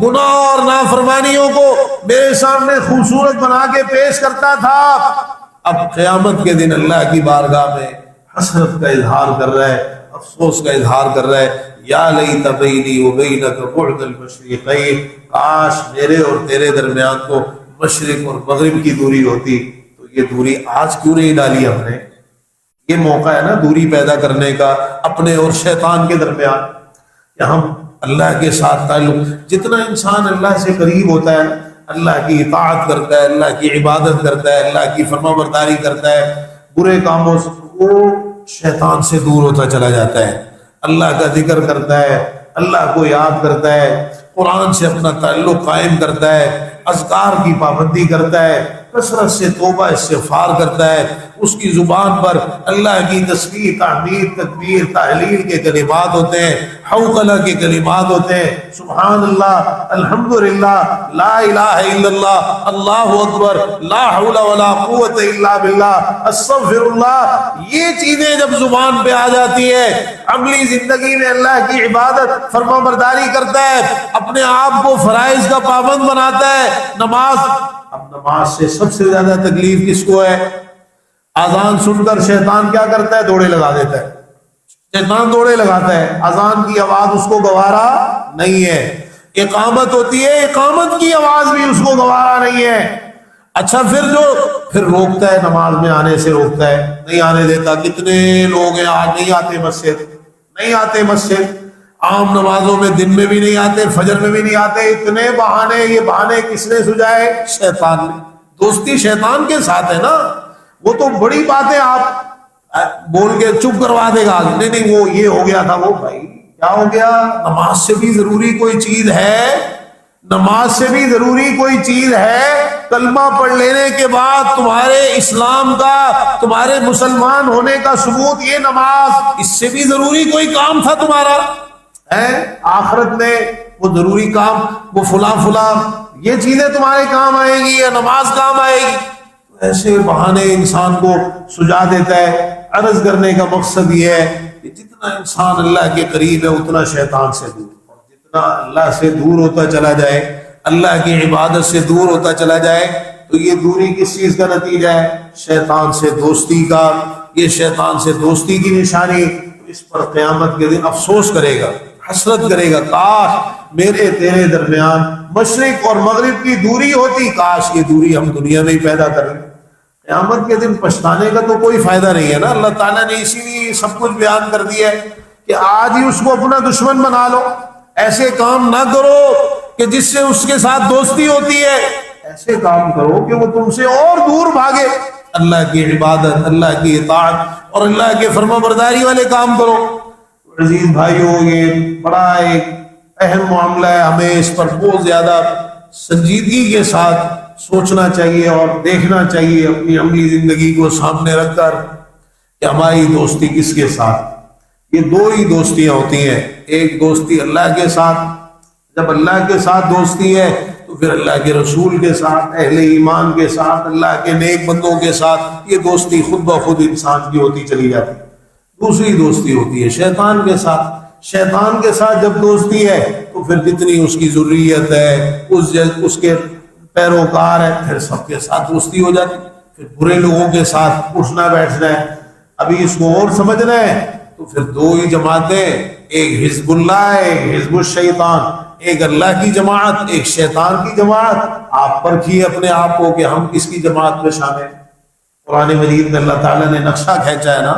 گناہ اور نافرمانیوں کو میرے سامنے خوبصورت بنا کے پیش کرتا تھا. اب قیامت کے دن اللہ کی بارگاہ میں حسرت کا اظہار کر رہا ہے، افسوس کا اظہار کر رہا ہے. یا لیت بینی و بینک بعد المشرقین، کاش میرے اور تیرے درمیان تو مشرق اور مغرب کی دوری ہوتی. یہ دوری آج کیوں نہیں ڈالی ہم نے؟ یہ موقع ہے نا دوری پیدا کرنے کا اپنے اور شیطان کے درمیان، کہ ہم اللہ کے ساتھ تعلق، جتنا انسان اللہ سے قریب ہوتا ہے، اللہ کی اطاعت کرتا ہے، اللہ کی عبادت کرتا ہے، اللہ کی فرما برداری کرتا ہے، برے کاموں سے وہ شیطان سے دور ہوتا چلا جاتا ہے. اللہ کا ذکر کرتا ہے، اللہ کو یاد کرتا ہے، قرآن سے اپنا تعلق قائم کرتا ہے، اذکار کی پابندی کرتا ہے، کثرت سے توبہ استغفار کرتا ہے، اس کی زبان پر اللہ کی تسبیح تحمید تکبیر تحلیل کے کلمات ہوتے ہیں، حوقلہ کے کلمات ہوتے ہیں، سبحان اللہ الحمدللہ لا الہ الا اللہ اللہ اکبر لا حول ولا قوت الا باللہ استغفر اللہ. یہ چیزیں جب زبان پہ آ جاتی ہے، عملی زندگی میں اللہ کی عبادت فرما برداری کرتا ہے، اپنے آپ کو فرائض کا پابند بناتا ہے. نماز، اب نماز سے سب سے زیادہ تکلیف کس کو ہے؟ اذان سن کر شیطان کیا کرتا ہے؟ دوڑے لگا دیتا ہے. شیطان دوڑے لگاتا ہے، اذان کی آواز اس کو گوارا نہیں ہے. اقامت ہوتی ہے، اقامت کی آواز بھی اس کو گوارا نہیں ہے. اچھا پھر روکتا ہے، نماز میں آنے سے روکتا ہے، نہیں آنے دیتا. کتنے لوگ ہیں آج نہیں آتے مسجد. عام نمازوں میں دن میں بھی نہیں آتے، فجر میں بھی نہیں آتے، اتنے بہانے، یہ بہانے کس نے سجائے؟ شیطان نے۔ دوستی شیطان کے ساتھ ہے نا، وہ تو بڑی باتیں آپ بول کے چپ کروا دے گا، نہیں نہیں وہ یہ ہو گیا تھا، وہ بھائی کیا ہو گیا؟ نماز سے بھی ضروری کوئی چیز ہے، نماز سے بھی ضروری کوئی چیز ہے؟ کلمہ پڑھ لینے کے بعد تمہارے اسلام کا، تمہارے مسلمان ہونے کا ثبوت یہ نماز، اس سے بھی ضروری کوئی کام تھا تمہارا ہے؟ آخرت میں وہ ضروری کام، وہ فلاں فلاں یہ چیزیں تمہارے کام آئے گی یا نماز کام آئے گی؟ ایسے بہانے انسان کو سجا دیتا ہے۔ عرض کرنے کا مقصد یہ ہے کہ جتنا انسان اللہ کے قریب ہے اتنا شیطان سے دور، اور جتنا اللہ سے دور ہوتا چلا جائے، اللہ کی عبادت سے دور ہوتا چلا جائے، تو یہ دوری کس چیز کا نتیجہ ہے؟ شیطان سے دوستی کا۔ یہ شیطان سے دوستی کی نشانی، اس پر قیامت کے دن افسوس کرے گا، حسرت کرے گا، کاش میرے تیرے درمیان مشرق اور مغرب کی دوری ہوتی، کاش یہ دوری ہم دنیا میں ہی پیدا کر لیں۔ قیامت کے دن پچھتانے کا تو کوئی فائدہ نہیں ہے نا۔ اللہ تعالیٰ نے اسی لیے سب کچھ بیان کر دیا ہے کہ آج ہی اس کو اپنا دشمن بنا لو، ایسے کام نہ کرو کہ جس سے اس کے ساتھ دوستی ہوتی ہے، ایسے کام کرو کہ وہ تم سے اور دور بھاگے۔ اللہ کی عبادت، اللہ کی اطاعت اور اللہ کے فرما برداری والے کام کرو۔ عزیز بھائیو، یہ بڑا ایک اہم معاملہ ہے، ہمیں اس پر بہت زیادہ سنجیدگی کے ساتھ سوچنا چاہیے اور دیکھنا چاہیے اپنی عملی زندگی کو سامنے رکھ کر کہ ہماری دوستی کس کے ساتھ۔ یہ دو ہی دوستیاں ہوتی ہیں، ایک دوستی اللہ کے ساتھ، جب اللہ کے ساتھ دوستی ہے تو پھر اللہ کے رسول کے ساتھ، اہل ایمان کے ساتھ، اللہ کے نیک بندوں کے ساتھ، یہ دوستی خود بخود انسان کی ہوتی چلی جاتی۔ دوسری دوستی ہوتی ہے شیطان کے ساتھ۔ شیطان کے ساتھ جب دوستی ہے تو پھر جتنی اس کی ضروریت ہے، اس کے پیروکار ہے، پھر سب کے ساتھ دوستی ہو جاتی۔ پھر برے لوگوں کے ساتھ اٹھنا بیٹھنا ہے۔ ابھی اس کو اور سمجھنا ہے تو پھر دو ہی جماعتیں، ایک حزب اللہ ہے، ایک حزب الشیطان، ایک اللہ کی جماعت، ایک شیطان کی جماعت۔ آپ پرکھیے اپنے آپ کو کہ ہم کس کی جماعت میں شامل ہیں۔ قرآن مجید میں اللہ تعالیٰ نے نقشہ کھینچا ہے نا،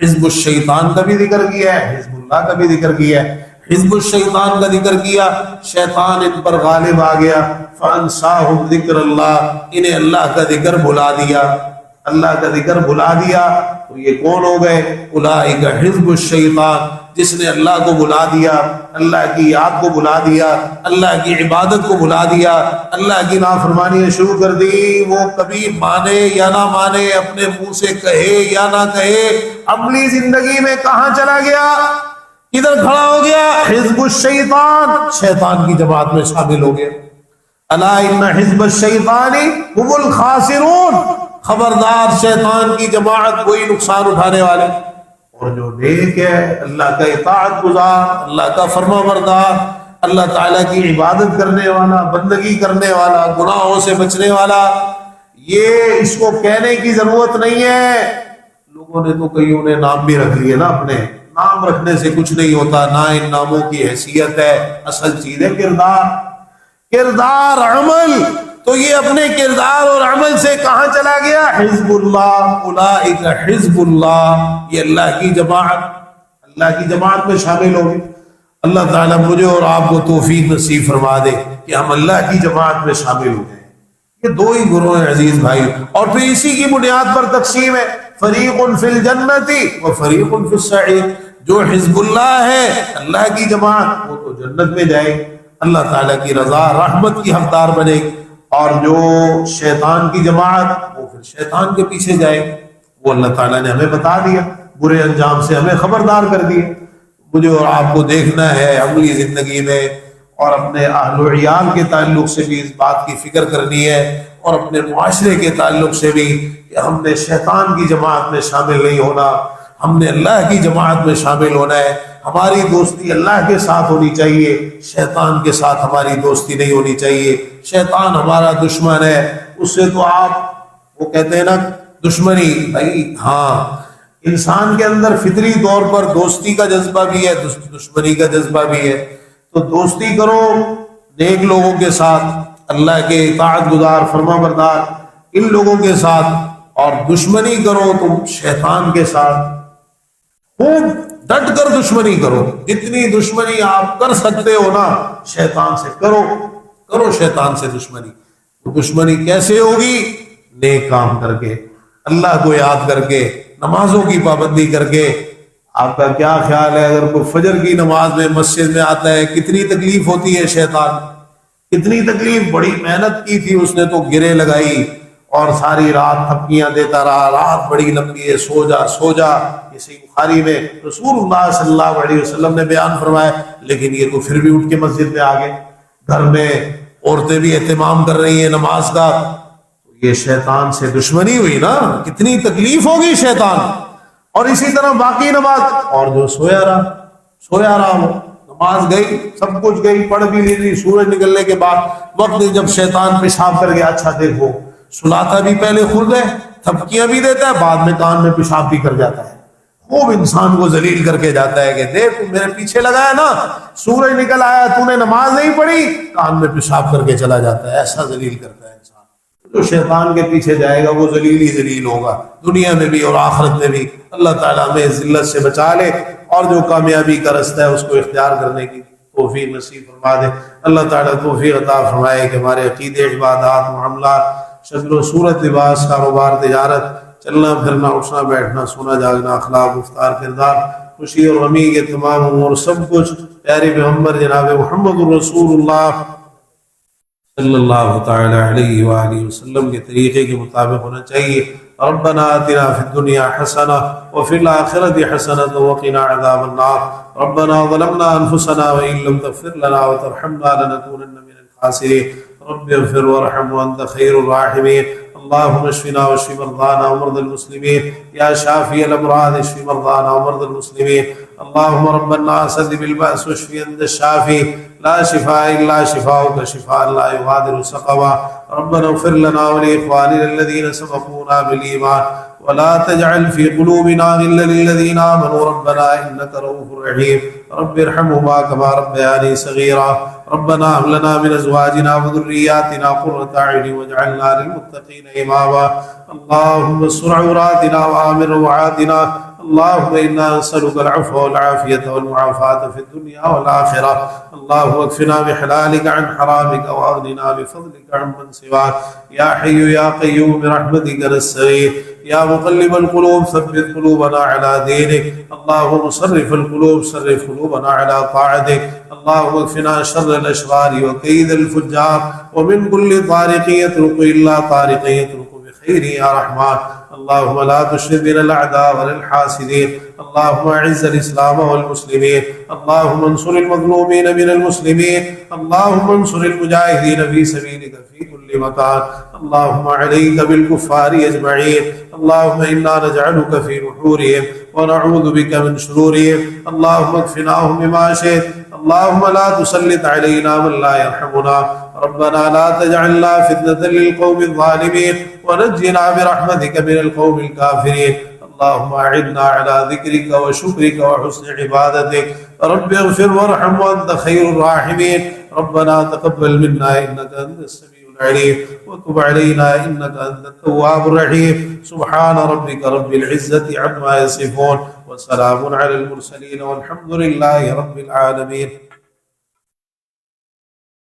حزب الشیطان کا بھی ذکر کیا ہے، حزب اللہ کا بھی ذکر کیا ہے۔ حزب الشیطان کا ذکر کیا، شیطان ان پر غالب آ گیا، فانساہم ذکر اللہ، انہیں اللہ کا ذکر بھلا دیا، اللہ کا ذکر بھلا دیا۔ تو یہ کون ہو گئے؟ اولئک حزب الشیطان، جس نے اللہ کو بھلا دیا، اللہ کی یاد کو بھلا دیا، اللہ کی عبادت کو بھلا دیا، اللہ کی نافرمانی شروع کر دی، وہ کبھی مانے یا نہ مانے، اپنے منہ سے کہے یا نہ کہے، عملی زندگی میں کہاں چلا گیا؟ ادھر کھڑا ہو گیا، حزب الشیطان، شیطان کی جماعت میں شامل ہو گیا۔ الا ان حزب الشیطان هم الخاسرون، خبردار شیطان کی جماعت وہی نقصان اٹھانے والے۔ اور جو نیک ہے، اللہ کا اطاعت گزار، اللہ کا فرما بردار، اللہ تعالیٰ کی عبادت کرنے والا، بندگی کرنے والا، گناہوں سے بچنے والا، یہ اس کو کہنے کی ضرورت نہیں ہے۔ لوگوں نے تو کئیوں نے نام بھی رکھ لیے نا اپنے، نام رکھنے سے کچھ نہیں ہوتا، نہ ان ناموں کی حیثیت ہے، اصل چیز ہے کردار، کردار عمل۔ تو یہ اپنے کردار اور عمل سے کہاں چلا گیا؟ حزب اللہ، اولئک حزب اللہ، یہ اللہ کی جماعت، اللہ کی جماعت میں شامل ہوگی۔ اللہ تعالیٰ مجھے اور آپ کو توفیق نصیب فرما دے کہ ہم اللہ کی جماعت میں شامل ہو جائیں۔ یہ دو ہی گروہ ہیں عزیز بھائی، اور پھر اسی کی بنیاد پر تقسیم ہے، فریق فی الجنت و فریق فی السعیر۔ جو حزب اللہ ہے، اللہ کی جماعت، وہ تو جنت میں جائے گی، اللہ تعالیٰ کی رضا رحمت کی حقدار بنے گی، اور جو شیطان کی جماعت، وہ پھر شیطان کے پیچھے جائے گی۔ وہ اللہ تعالیٰ نے ہمیں بتا دیا، برے انجام سے ہمیں خبردار کر دیا۔ مجھے اور آپ کو دیکھنا ہے عملی زندگی میں، اور اپنے اہل و عیال کے تعلق سے بھی اس بات کی فکر کرنی ہے، اور اپنے معاشرے کے تعلق سے بھی کہ ہم نے شیطان کی جماعت میں شامل نہیں ہونا، ہم نے اللہ کی جماعت میں شامل ہونا ہے۔ ہماری دوستی اللہ کے ساتھ ہونی چاہیے، شیطان کے ساتھ ہماری دوستی نہیں ہونی چاہیے۔ شیطان ہمارا دشمن ہے، اس سے تو آپ، وہ کہتے ہیں نا دشمنی، بھائی ہاں، انسان کے اندر فطری طور پر دوستی کا جذبہ بھی ہے، دشمنی کا جذبہ بھی ہے۔ تو دوستی کرو نیک لوگوں کے ساتھ، اللہ کے اطاعت گزار فرما بردار ان لوگوں کے ساتھ، اور دشمنی کرو تم شیطان کے ساتھ۔ خوب ڈٹ کر دشمنی کرو، جتنی دشمنی آپ کر سکتے ہو نا شیطان سے کرو شیطان سے دشمنی۔ دشمنی کیسے ہوگی؟ نیک کام کر کے، اللہ کو یاد کر کے، نمازوں کی پابندی کر کے۔ آپ کا کیا خیال ہے اگر کوئی فجر کی نماز میں مسجد میں آتا ہے کتنی تکلیف ہوتی ہے؟ شیطان کتنی تکلیف، بڑی محنت کی تھی اس نے تو گرے لگائی اور ساری رات تھپکیاں دیتا رہا، رات بڑی لمبی ہے، سو جا۔ یہ صحیح بخاری میں رسول اللہ صلی اللہ علیہ وسلم نے بیان فرمایا، لیکن یہ تو پھر بھی اٹھ کے مسجد میں آ گئے۔ گھر میں عورتیں بھی اہتمام کر رہی ہیں نماز کا، یہ شیطان سے دشمنی ہوئی نا، کتنی تکلیف ہوگی شیطان۔ اور اسی طرح باقی نماز، اور جو سویا رہا وہ نماز گئی، سب کچھ گئی، پڑھ بھی لی، سورج نکلنے کے بعد وقت جب شیطان پیشاب کر گیا، اچھا دیکھو سلاتا بھی پہلے خود ہے، تھپکیاں بھی دیتا ہے، بعد میں کان میں پیشاب بھی کر جاتا ہے، خوب انسان کو ذلیل کر کے جاتا ہے کہ دیکھ تو میرے پیچھے لگا ہے نا، سورج نکل آیا، تو نے نماز نہیں پڑھی، کان میں پیشاب کر کے چلا جاتا ہے، ایسا ذلیل کرتا ہے انسان۔ جو شیطان کے پیچھے جائے گا وہ ذلیل ہی ذلیل ہوگا، دنیا میں بھی اور آخرت میں بھی۔ اللہ تعالیٰ ہمیں ذلت سے بچا لے اور جو کامیابی کا رستہ ہے اس کو اختیار کرنے کی توفیق نصیب فرما دے۔ اللہ تعالیٰ توفیق عطا فرمائے کہ ہمارے عقیدے، عبادات، معاملات، شکل و صورت، لباس، کاروبار، تجارت، چلنا پھرنا، اٹھنا بیٹھنا، سونا جاگنا، اخلاق، گفتار، کردار، خوشی اور غمی کے تمام امور سب کچھ پیارے پیغمبر جناب محمد الرسول اللہ صلی اللہ تعالی علیہ وآلہ وسلم کے طریقے کے مطابق ہونا چاہیے۔ ربنا آتنا فی الدنیا حسنہ وفی الآخرۃ حسنۃ وقنا عذاب النار۔ ربنا ظلمنا انفسنا وإن لم تغفر لنا وترحمنا لنكونن من الخاسرین۔ رب اغفر وارحم وانت خیر الراحمین۔ اللهم اشفنا واشف مرضانا ومرضى المسلمين يا شافي الامراض اشف مرضانا ومرضى المسلمين۔ اللهم رب الناس اذهب البأس واشف انت الشافي لا شفاء الا شفاؤك شفاء لا يغادر سقما۔ ربنا اغفر لنا ولاخواننا الذين سبقونا بالايمان ولا تجعل في قلوبنا غلا للذين آمنوا ربنا إنك رؤوف رحيم۔ رب ارحمهما كما ربياني صغيرا۔ ربنا هب لنا من أزواجنا وذرياتنا قرة أعين واجعلنا للمتقين إماما۔ اللهم استر عوراتنا وآمن روعاتنا۔ اللهم إنا نسألك العفو والعافية والمعافاة في الدنيا والآخرة۔ اللهم اكفنا بحلالك عن حرامك وأغننا بفضلك عمن سواك۔ يا حي يا قيوم برحمتك نستغيث۔ يا مقلب القلوب ثبت قلوبنا على دينك۔ اللهم صرف القلوب صرف قلوبنا على طاعتك۔ اللهم اكفنا شر الأشرار وكيد الفجار ومن كل طارق يطرق إلا طارق يطرق بخير يا رحمن۔ اللهم لا تشرك بنا الأعداء ولا الحاسدين۔ اللهم أعز الإسلام والمسلمين۔ اللهم انصر المظلومين من المسلمين۔ اللهم انصر المجاهدين في سبيلك في كل مكان۔ اللهم عليك بالكفار أجمعين۔ اللهم إنا نجعلك في نحورهم ونعوذ بك من شرورهم۔ اللهم اكفناهم بما شئت۔ اللهم لا تسلط علينا من لا يرحمنا۔ ربنا لا تجعلنا فتنة للقوم الظالمين ونجنا برحمتك من القوم الكافرين۔ اللهم أعنا على ذكرك وشكرك وحسن عبادتك۔ رب اغفر وارحم وأنت خير الراحمين۔ ربنا تقبل منا إنك أنت السميع العليم وتب علينا إنك أنت التواب الرحيم۔ سبحان ربك رب العزة عما يصفون وسلام على المرسلين والحمد لله رب العالمين۔